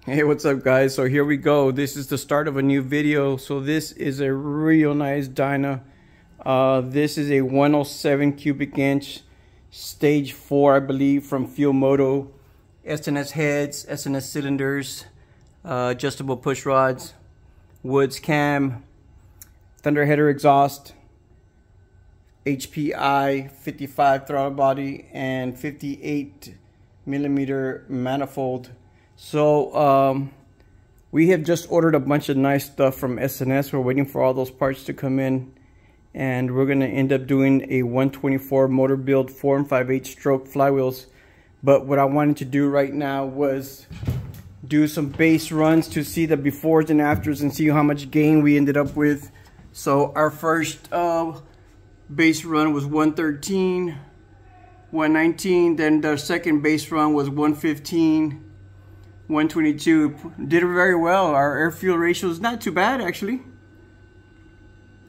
Hey, what's up guys? So here we go. This is the start of a new video. So this is a real nice Dyna. This is a 107 cubic inch stage 4, I believe, from Fuel Moto. SNS heads, SNS cylinders, adjustable push rods, Woods cam, Thunder header exhaust, HPI 55 throttle body, and 58 millimeter manifold. So we have just ordered a bunch of nice stuff from SNS. We're waiting for all those parts to come in, and we're going to end up doing a 124 motor build 4 5/8 stroke flywheels. But what I wanted to do right now was do some base runs to see the befores and afters and see how much gain we ended up with. So our first base run was 113, 119, then the second base run was 115, 122. Did very well. Our air fuel ratio is not too bad, actually.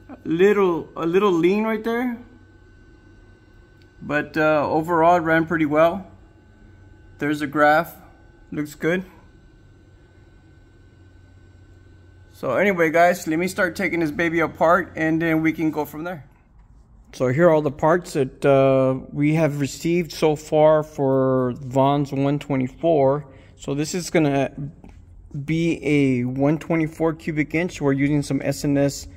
A little lean right there, but overall it ran pretty well. There's a graph, looks good. So anyway guys, let me start taking this baby apart and then we can go from there. So here are all the parts that we have received so far for Vaughn's 124. So this is gonna be a 124 cubic inch. We're using some SNS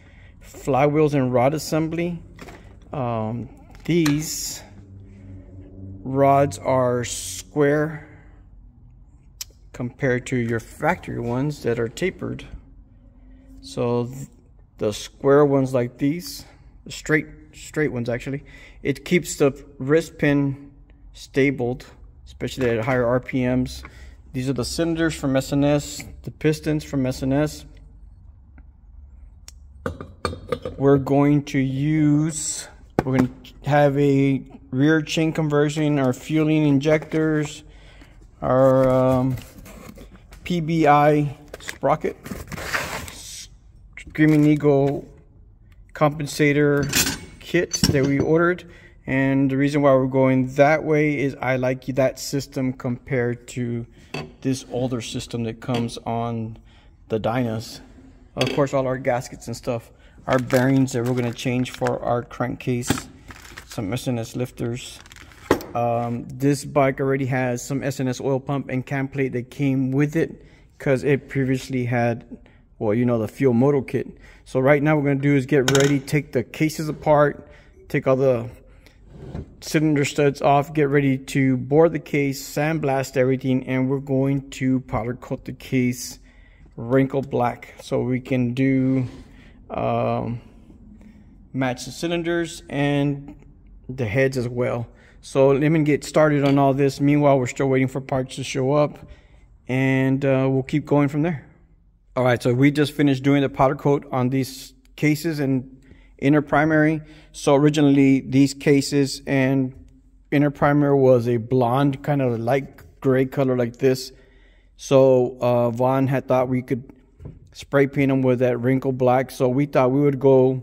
flywheels and rod assembly. These rods are square compared to your factory ones that are tapered. So the square ones like these, the straight ones actually, it keeps the wrist pin stabled, especially at higher RPMs. These are the cylinders from SNS, the pistons from SNS. We're going to have a rear chain conversion, our fueling injectors, our PBI sprocket, Screaming Eagle compensator kit that we ordered. And the reason why we're going that way is I like that system compared to this older system that comes on the Dynas. Of course, all our gaskets and stuff, our bearings that we're going to change for our crankcase, some SNS lifters. This bike already has some SNS oil pump and cam plate that came with it because it previously had, well, you know, the Fuel Moto kit. So right now what we're going to do is get ready, take the cases apart, take all the cylinder studs off, get ready to bore the case, sandblast everything, and we're going to powder coat the case wrinkle black so we can do match the cylinders and the heads as well. So let me get started on all this. Meanwhile, we're still waiting for parts to show up, and we'll keep going from there. All right, so we just finished doing the powder coat on these cases and inner primary. So originally these cases and inner primary was a blonde, kind of light gray color like this. So Vaughn had thought we could spray paint them with that wrinkle black. So we thought we would go,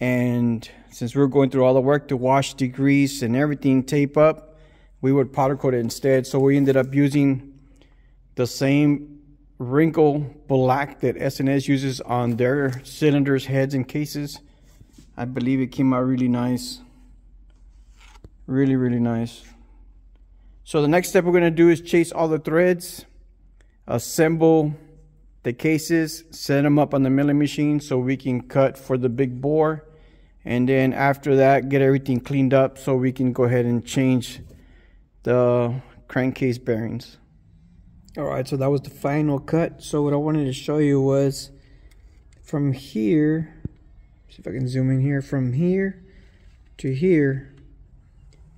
and since we were going through all the work to wash, degrease and everything, tape up, we would powder coat it instead. So we ended up using the same wrinkle black that SNS uses on their cylinders, heads and cases. I believe it came out really nice. Really nice. So the next step we're going to do is chase all the threads, assemble the cases, set them up on the milling machine so we can cut for the big bore. And then after that, get everything cleaned up so we can go ahead and change the crankcase bearings. All right, so that was the final cut. So what I wanted to show you was from here, see if I can zoom in here, from here to here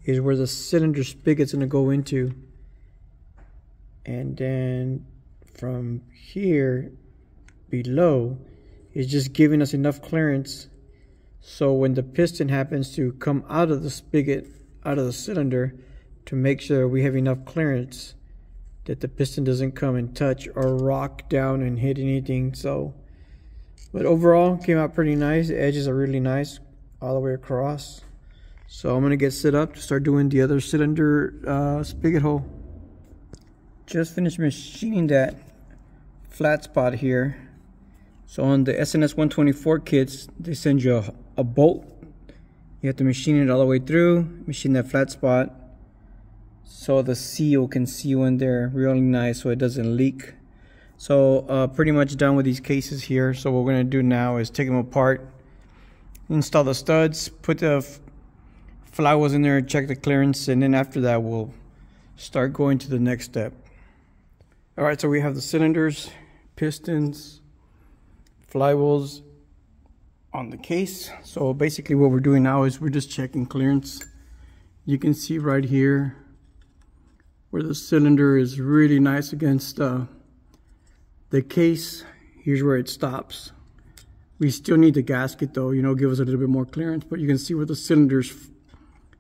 is where the cylinder spigot's gonna go into. And then from here below is just giving us enough clearance so when the piston happens to come out of the spigot, out of the cylinder, to make sure we have enough clearance that the piston doesn't come and touch or rock down and hit anything. So, but overall came out pretty nice. The edges are really nice all the way across. So I'm gonna get set up to start doing the other cylinder spigot hole. Just finished machining that flat spot here. So on the SNS 124 kits, they send you a bolt. You have to machine it all the way through, machine that flat spot, so the seal can seal in there really nice so it doesn't leak. So pretty much done with these cases here. So what we're going to do now is take them apart, install the studs, put the flywheels in there, check the clearance, and then after that we'll start going to the next step. Alright, so we have the cylinders, pistons, flywheels on the case. So basically what we're doing now is we're just checking clearance. You can see right here where the cylinder is really nice against the case. Here's where it stops. We still need the gasket though, you know, give us a little bit more clearance, but you can see where the cylinder's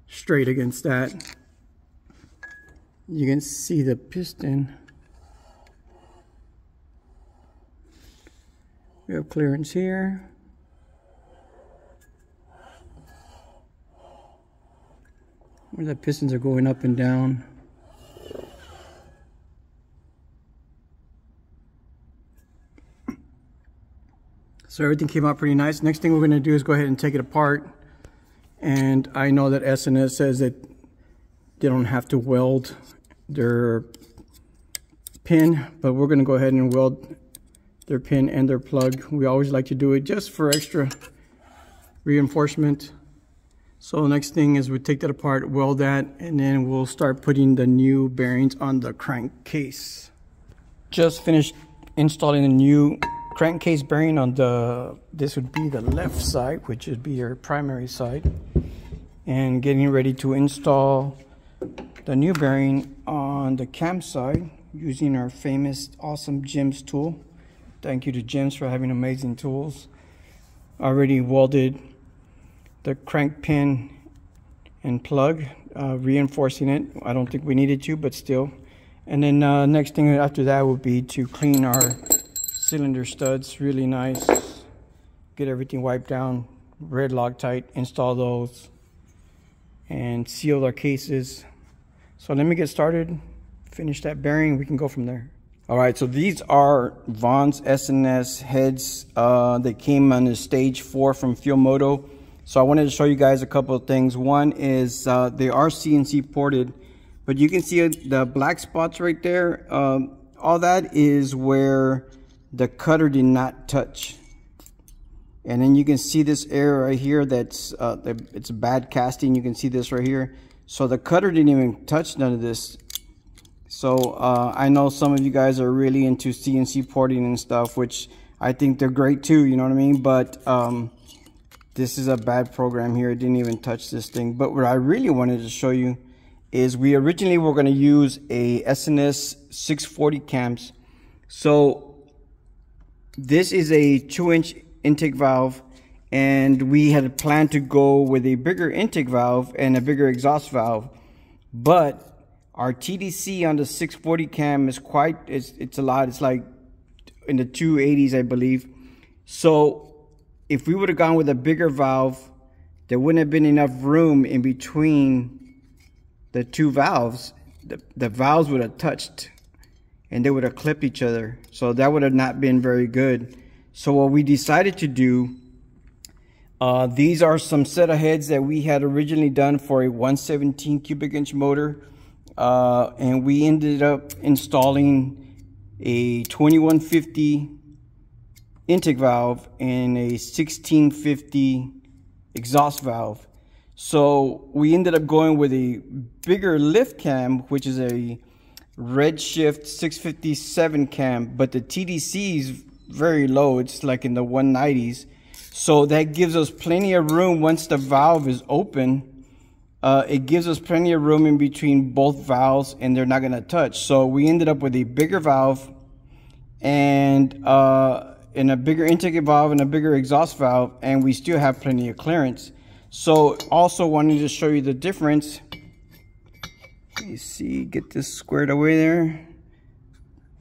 straight against that. You can see the piston. We have clearance here. Where the pistons are going up and down. So everything came out pretty nice. Next thing we're going to do is go ahead and take it apart. And I know that SNS says that they don't have to weld their pin, but we're going to go ahead and weld their pin and their plug. We always like to do it just for extra reinforcement. So the next thing is we take that apart, weld that, and then we'll start putting the new bearings on the crankcase. Just finished installing the new crankcase bearing on this would be the left side, which would be your primary side, and getting ready to install the new bearing on the cam side using our famous awesome Jim's tool. Thank you to Jim's for having amazing tools. Already welded the crank pin and plug, reinforcing it. I don't think we needed to, but still. And then next thing after that would be to clean our cylinder studs really nice, get everything wiped down, red Loctite, install those, and seal our cases. So let me get started, finish that bearing, we can go from there. Alright, so these are Vaughn's SNS heads. They came on the stage 4 from Fuelmoto. So I wanted to show you guys a couple of things. One is they are CNC ported, but you can see the black spots right there. All that is where the cutter did not touch. And then you can see this area right here that's it's bad casting. You can see this right here. So the cutter didn't even touch none of this. So I know some of you guys are really into CNC porting and stuff, which I think they're great too, you know what I mean? But this is a bad program here. It didn't even touch this thing. But what I really wanted to show you is we originally were going to use a SNS 640 cams. So this is a 2-inch intake valve, and we had planned to go with a bigger intake valve and a bigger exhaust valve. But our TDC on the 640 cam is it's a lot. It's like in the 280s, I believe. So if we would have gone with a bigger valve, there wouldn't have been enough room in between the two valves. The valves would have touched and they would have clipped each other. So that would have not been very good. So what we decided to do, these are some set of heads that we had originally done for a 117 cubic inch motor. And we ended up installing a 2150 intake valve and a 1650 exhaust valve. So we ended up going with a bigger lift cam, which is a Redshift 657 cam, but the TDC is very low. It's like in the 190s. So that gives us plenty of room once the valve is open. It gives us plenty of room in between both valves and they're not going to touch. So we ended up with a bigger valve and a bigger intake valve and a bigger exhaust valve, and we still have plenty of clearance. So also wanted to show you the difference. You see, get this squared away there.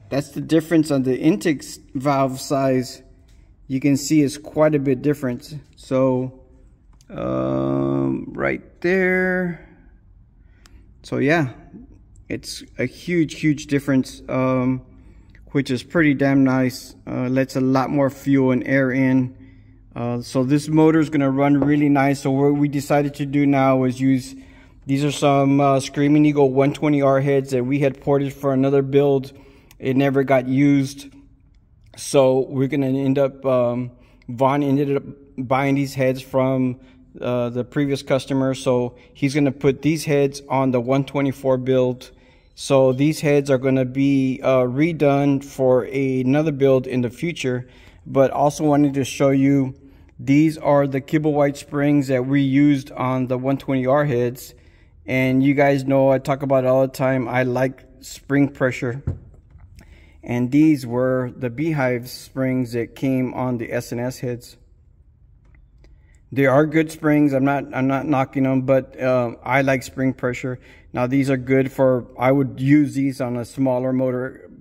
That's the difference on the intake valve size. You can see it's quite a bit different. So right there. So yeah, it's a huge difference. which is pretty damn nice. Lets a lot more fuel and air in. So this motor is going to run really nice. So what we decided to do now is use, these are some Screaming Eagle 120R heads that we had ported for another build. It never got used. So we're going to end up, Vaughn ended up buying these heads from the previous customer. So he's going to put these heads on the 124 build. So these heads are going to be redone for another build in the future. But also wanted to show you, these are the kibble white springs that we used on the 120R heads. And you guys know I talk about it all the time. I like spring pressure. And these were the Beehive springs that came on the S&S heads. They are good springs. I'm not knocking them, but I like spring pressure. Now these are good for, I would use these on a smaller motor.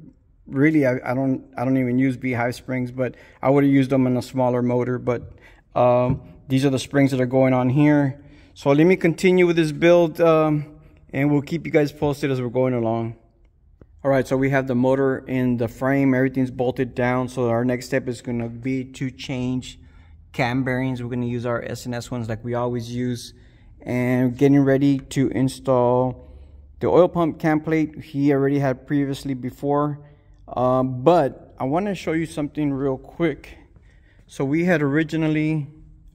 Really, I don't even use Beehive springs, but I would have used them on a smaller motor. But these are the springs that are going on here. So let me continue with this build, and we'll keep you guys posted as we're going along. All right, so we have the motor in the frame. Everything's bolted down. So our next step is going to be to change cam bearings. We're going to use our S&S ones like we always use. And getting ready to install the oil pump cam plate. He already had previously before. But I want to show you something real quick. So we had originally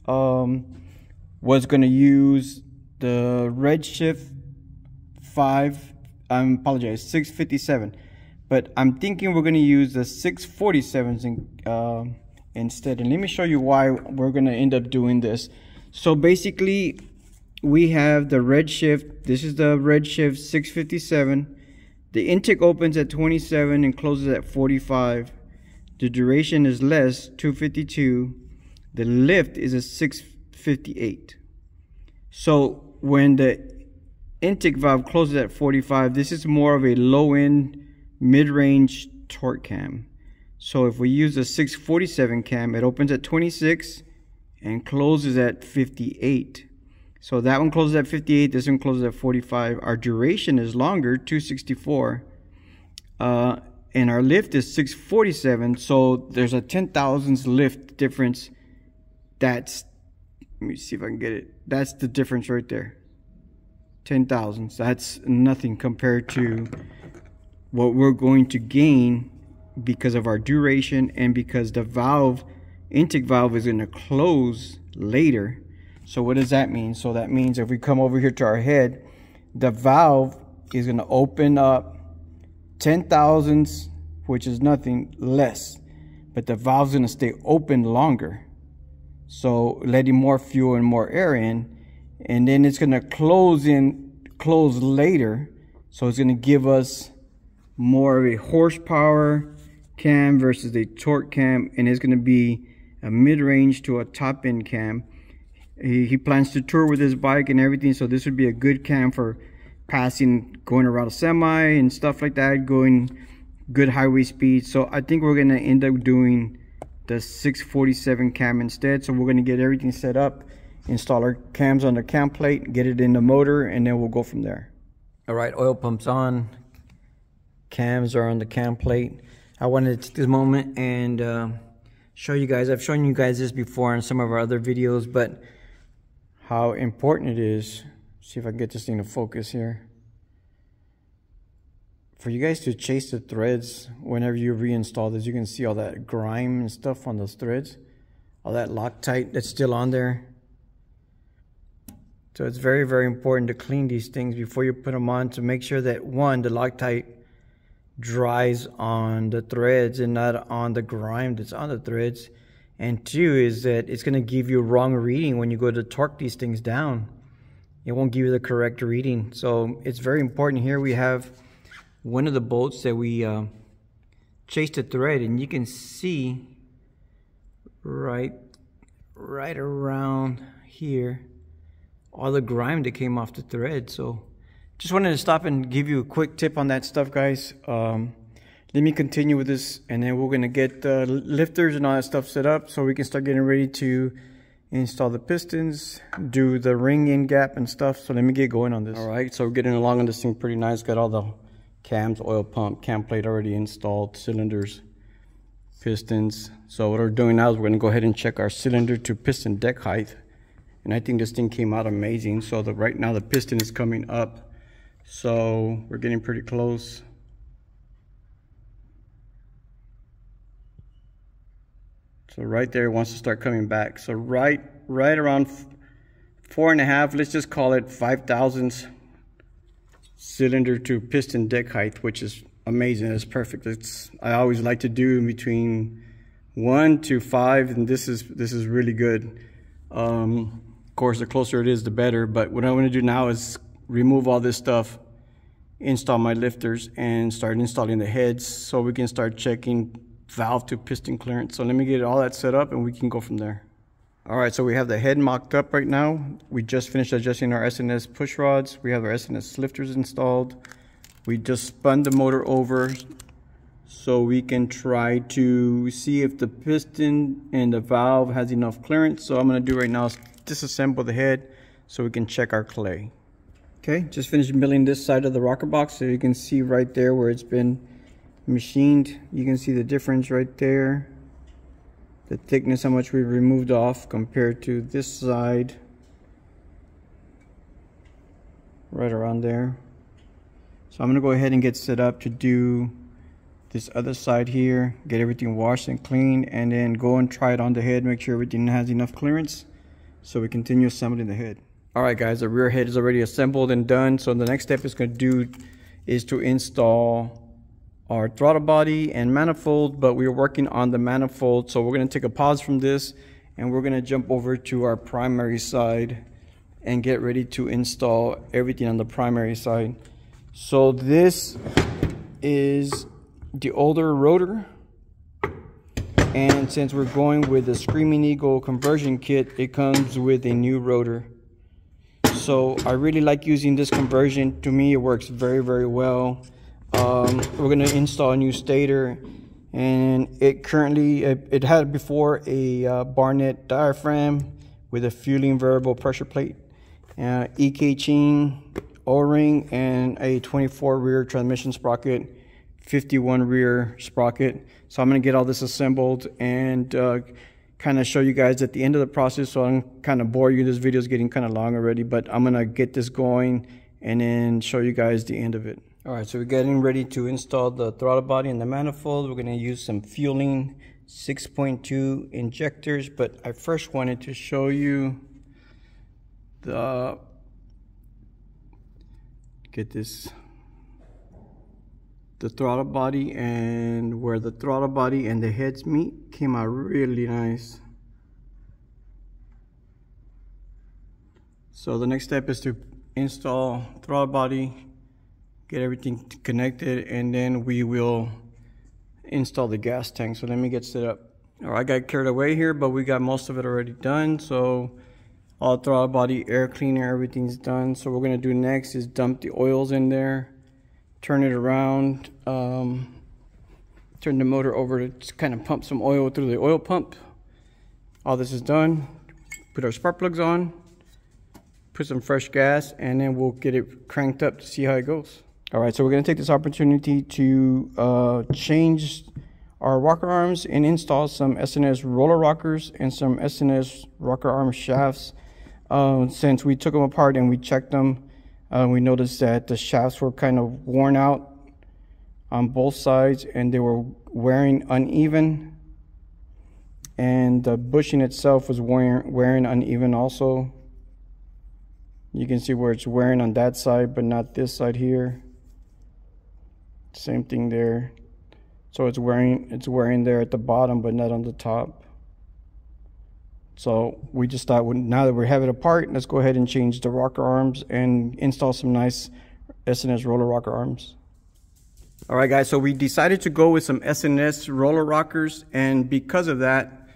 was going to use the Redshift 657, but I'm thinking we're going to use the 647s instead. And let me show you why we're going to end up doing this. So basically we have the Redshift. This is the Redshift 657. The intake opens at 27 and closes at 45. The duration is less, 252. The lift is a 658. So when the intake valve closes at 45, this is more of a low-end, mid-range torque cam. So if we use a 647 cam, it opens at 26 and closes at 58. So that one closes at 58, this one closes at 45. Our duration is longer, 264. And our lift is 647. So there's a 10,000ths lift difference. That's, let me see if I can get it. That's the difference right there. 10,000ths. That's nothing compared to what we're going to gain because of our duration and because the valve, intake valve, is going to close later. So what does that mean? So that means if we come over here to our head, the valve is going to open up 10,000ths, which is nothing less, but the valve's going to stay open longer. So letting more fuel and more air in, and then it's going to close later. So it's going to give us more of a horsepower cam versus a torque cam, and it's going to be a mid-range to a top-end cam. He plans to tour with his bike and everything, so this would be a good cam for passing, going around a semi and stuff like that, going good highway speed. So I think we're going to end up doing the 647 cam instead. So we're going to get everything set up, install our cams on the cam plate, get it in the motor, and then we'll go from there. All right, oil pump's on, cams are on the cam plate. I wanted to take this moment and show you guys, I've shown you guys this before in some of our other videos, but how important it is. See if I can get this thing to focus here. For you guys to chase the threads whenever you reinstall this. You can see all that grime and stuff on those threads, all that Loctite that's still on there. So it's very, very important to clean these things before you put them on, to make sure that, one, the Loctite dries on the threads and not on the grime that's on the threads. And two is that it's going to give you a wrong reading when you go to torque these things down. It won't give you the correct reading. So it's very important. Here we have one of the bolts that we chased the thread, and you can see right around here all the grime that came off the thread. So just wanted to stop and give you a quick tip on that stuff, guys. Let me continue with this, and then we're going to get the lifters and all that stuff set up so we can start getting ready to install the pistons, do the ring in gap and stuff. So let me get going on this. All right, so we're getting along on this thing pretty nice. Got all the cams, oil pump, cam plate already installed, cylinders, pistons. So what we're doing now is we're going to go ahead and check our cylinder to piston deck height. And I think this thing came out amazing. So right now the piston is coming up. So we're getting pretty close. So right there it wants to start coming back. So right around 4.5, let's just call it 5 thousandths cylinder to piston deck height, which is amazing. It's perfect. I always like to do between 1 to 5, and this is really good. Of course, the closer it is, the better. But what I'm going to do now is remove all this stuff, install my lifters, and start installing the heads so we can start checking valve to piston clearance. So let me get all that set up and we can go from there. All right, so we have the head mocked up right now. We just finished adjusting our SNS push rods. We have our SNS lifters installed. We just spun the motor over so we can try to see if the piston and the valve has enough clearance. So I'm going to do right now is disassemble the head so we can check our clay. Okay, just finished milling this side of the rocker box, so you can see right there where it's been machined. You can see the difference right there, the thickness, how much we removed off compared to this side, right around there. So I'm going to go ahead and get set up to do this other side here, get everything washed and clean, and then go and try it on the head, make sure everything has enough clearance so we continue assembling the head. All right guys, the rear head is already assembled and done. So the next step is to install our throttle body and manifold, but we're working on the manifold. So we're going to take a pause from this and we're going to jump over to our primary side and get ready to install everything on the primary side. So this is the older rotor, and since we're going with the Screaming Eagle conversion kit, it comes with a new rotor. So I really like using this conversion. To me, it works very, very well. We're going to install a new stator, and it had before a Barnett diaphragm with a fueling variable pressure plate, EK chain, O-ring, and a 24 rear transmission sprocket, 51 rear sprocket. So I'm going to get all this assembled and kind of show you guys at the end of the process. So I'm kind of bore you. This video is getting kind of long already, but I'm going to get this going and then show you guys the end of it. All right, so we're getting ready to install the throttle body and the manifold. We're going to use some fueling 6.2 injectors, but I first wanted to show you the throttle body, and where the throttle body and the heads meet came out really nice. So the next step is to install throttle body, get everything connected, and then we will install the gas tank. So let me get set up. All right, I got carried away here, but we got most of it already done. So all throttle body, air cleaner, everything's done. So what we're gonna do next is dump the oils in there, turn it around, turn the motor over to kind of pump some oil through the oil pump. All this is done. Put our spark plugs on, put some fresh gas, and then we'll get it cranked up to see how it goes. All right, so we're going to take this opportunity to change our rocker arms and install some SNS roller rockers and some SNS rocker arm shafts. Since we took them apart and we checked them, we noticed that the shafts were kind of worn out on both sides and they were wearing uneven, and the bushing itself was wearing uneven also. You can see where it's wearing on that side but not this side here. Same thing there. So it's wearing there at the bottom but not on the top. So we just thought, now that we have it apart, let's go ahead and change the rocker arms and install some nice SNS roller rocker arms. All right guys, so we decided to go with some SNS roller rockers, and because of that,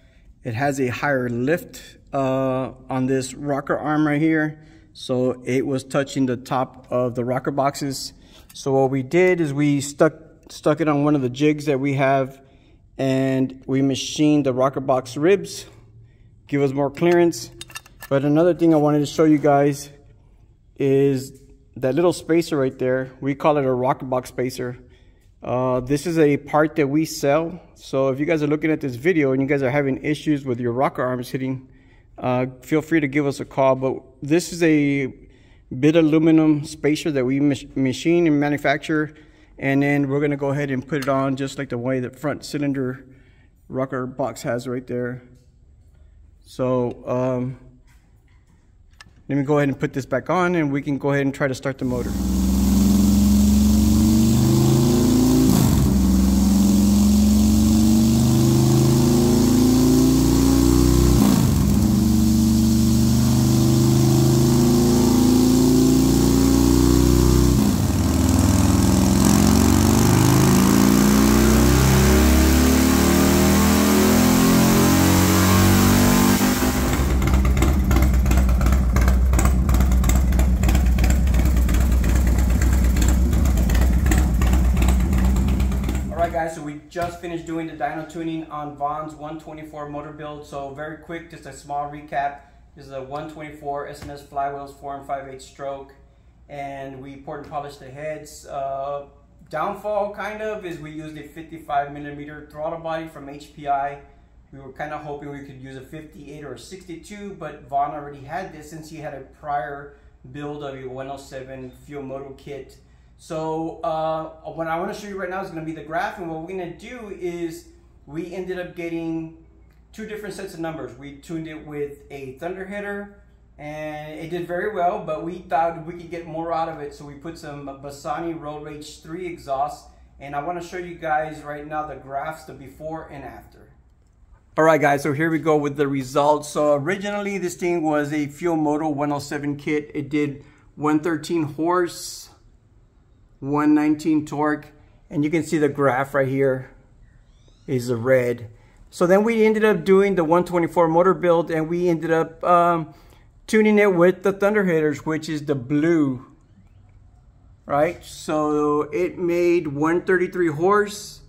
it has a higher lift on this rocker arm right here. So it was touching the top of the rocker boxes. So what we did is we stuck it on one of the jigs that we have, and we machined the rocker box ribs, give us more clearance. But another thing I wanted to show you guys is that little spacer right there, we call it a rocker box spacer. This is a part that we sell. So if you guys are looking at this video and you guys are having issues with your rocker arms hitting, feel free to give us a call. But this is a bit aluminum spacer that we machine and manufacture, and then we're gonna go ahead and put it on just like the way the front cylinder rocker box has right there. So let me go ahead and put this back on and we can go ahead and try to start the motor. Guys, so we just finished doing the dyno tuning on Vaughn's 124 motor build. So very quick, just a small recap. This is a 124 SNS flywheels 4 5/8 stroke, and we poured and polished the heads. Downfall kind of is we used a 55mm throttle body from HPI. We were kind of hoping we could use a 58 or a 62, but Vaughn already had this since he had a prior build of a 107 fuel motor kit. So what I want to show you right now is going to be the graph, and what we're going to do is we ended up getting two different sets of numbers. We tuned it with a thunder header and it did very well, but we thought we could get more out of it, so we put some Bassani Road Rage 3 exhaust, and I want to show you guys right now the graphs, the before and after. Alright guys, so here we go with the results. So originally this thing was a fuel motor 107 kit. It did 113 horse, 119 torque, and you can see the graph right here is the red. So then we ended up doing the 124 motor build, and we ended up tuning it with the thunder headers, which is the blue, right? So it made 133 horse,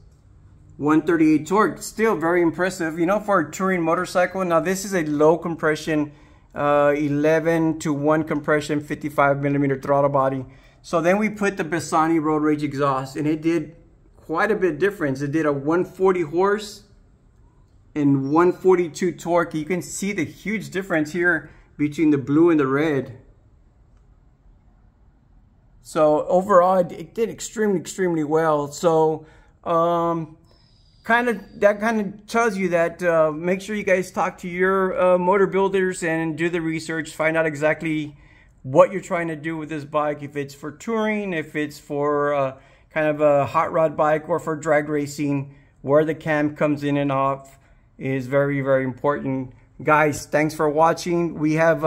138 torque. Still very impressive, you know, for a touring motorcycle. Now this is a low compression 11 to 1 compression 55mm throttle body. So then we put the Bassani Road Rage exhaust, and it did quite a bit of difference. It did a 140 horse and 142 torque. You can see the huge difference here between the blue and the red. So overall, it did extremely well. So that kind of tells you that make sure you guys talk to your motor builders and do the research, find out exactly what you're trying to do with this bike, if it's for touring, if it's for kind of a hot rod bike, or for drag racing. Where the cam comes in and off is very important. Guys, thanks for watching. We have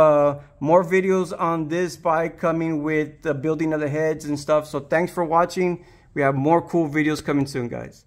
more videos on this bike coming with the building of the heads and stuff, so thanks for watching. We have more cool videos coming soon, guys.